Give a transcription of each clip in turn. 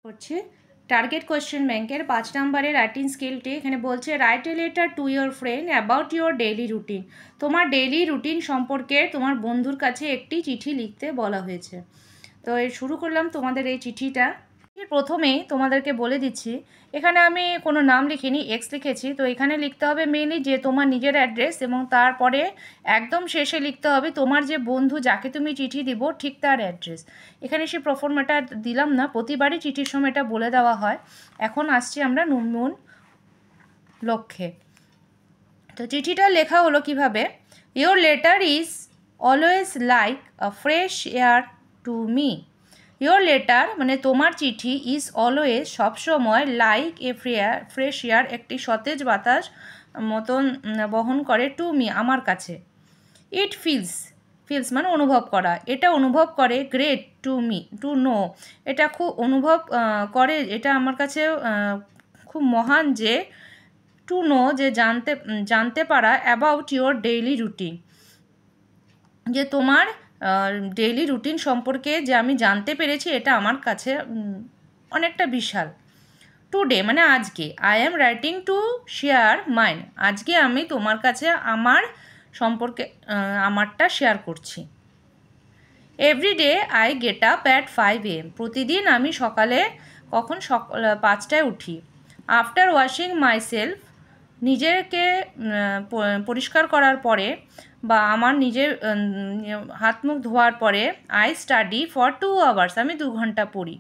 করছি target question ব্যাংকের 5 নম্বরের রাইটিং স্কিলটি। এখানে বলছে write a letter to your friend about your daily routine. তোমার ডেইলি রুটিন সম্পর্কে তোমার বন্ধুর কাছে একটি চিঠি লিখতে বলা হয়েছে। তো শুরু করলাম তোমাদের এই চিঠিটা। প্রথমেই তোমাদেরকে বলে দিচ্ছি, এখানে আমি কোনো নাম লিখিনি, এক্স লিখেছি। তো এখানে লিখতে হবে মেনলি যে তোমার নিজের অ্যাড্রেস, এবং তারপরে একদম শেষে লিখতে হবে তোমার যে বন্ধু যাকে তুমি চিঠি দিব ঠিক তার অ্যাড্রেস। এখানে সে প্রফর্মাটা দিলাম না, প্রতিবারই চিঠির সময় এটা বলে দেওয়া হয়। এখন আসছি আমরা মূল লক্ষ্যে। তো চিঠিটা লেখা হলো কিভাবে, your letter is always like a fresh air to me. Your letter মানে তোমার চিঠি, ইজ অলওয়েজ সবসময়, লাইক এ ফ্রেশ এয়ার একটি সতেজ বাতাস মতন বহন করে, টু মি আমার কাছে। ইট ফিলস মানে অনুভব করা, এটা অনুভব করে, great to me to know এটা খুব অনুভব করে, এটা আমার কাছে খুব মহান যে, টু নো যে জানতে পারা, অ্যাবাউট ইয়োর ডেইলি রুটিন যে তোমার ডেইলি রুটিন সম্পর্কে যে আমি জানতে পেরেছি, এটা আমার কাছে অনেকটা বিশাল। টুডে মানে আজকে, I am writing to share mine, আজকে আমি তোমার কাছে আমার সম্পর্কে আমারটা শেয়ার করছি। Everyday I get up at 5 AM, প্রতিদিন আমি সকালে 5টায় উঠি। আফটার ওয়াশিং মাই সেলফ, নিজেকে পরিষ্কার করার পরে বা আমার নিজের হাত মুখ ধোয়ার পরে, আই স্টাডি ফর 2 hours, আমি 2 ঘন্টা পড়ি।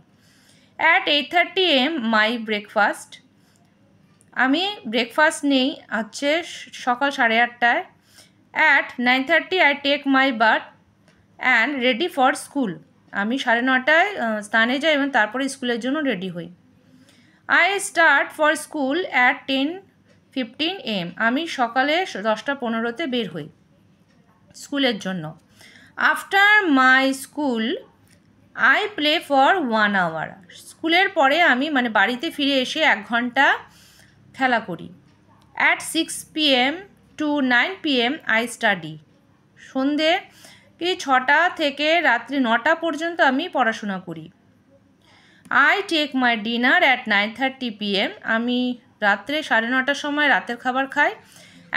অ্যাট 8:30 AM মাই ব্রেকফাস্ট, আমি ব্রেকফাস্ট নেই হচ্ছে সকাল 8:30টায়। At 9:30 I take my bath and ready for school, আমি 9:30টায় স্নানে যাই এবং তারপরে স্কুলের জন্য রেডি হই। I start for school at 10:15 AM, আমি সকালে 10:15তে বের হই স্কুলের জন্য। After my school I play for 1 hour, স্কুলের পরে আমি মানে বাড়িতে ফিরে এসে 1 ঘন্টা খেলা করি। At 6 PM to 9 PM I study, সন্ধে 6টা থেকে রাত্রি 9টা পর্যন্ত আমি পড়াশোনা করি। I take my dinner at 9:30 PM, আমি রাত্রে 9:30টার সময় রাতের খাবার খাই।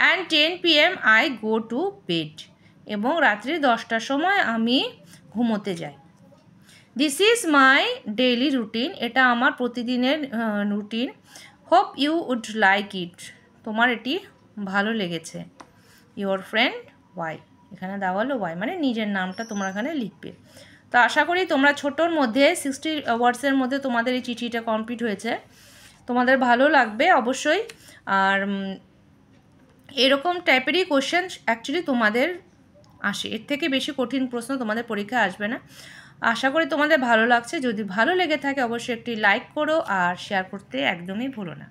And 10 PM I go to bed, এবং রাত্রি 10টার সময় আমি ঘুমোতে যাই। This is my daily routine, এটা আমার প্রতিদিনের routine. Hope you would like it, তোমার এটি ভালো লেগেছে। ইয়োর ফ্রেন্ড ওয়াই, এখানে দেওয়া হলো ওয়াই মানে নিজের নামটা তোমরা এখানে লিখবে। তো আশা করি তোমরা ছোটোর মধ্যে 60 ওয়ার্ডসের মধ্যে তোমাদের এই চিঠিটা কমপ্লিট হয়েছে, তোমাদের ভালো লাগবে অবশ্যই। আর এরকম টাইপেরই কোশ্চেন অ্যাকচুয়ালি তোমাদের আসে, এর থেকে বেশি কঠিন প্রশ্ন তোমাদের পরীক্ষায় আসবে না। আশা করি তোমাদের ভালো লাগছে। যদি ভালো লেগে থাকে অবশ্যই একটি লাইক করো আর শেয়ার করতে একদমই ভুলো না।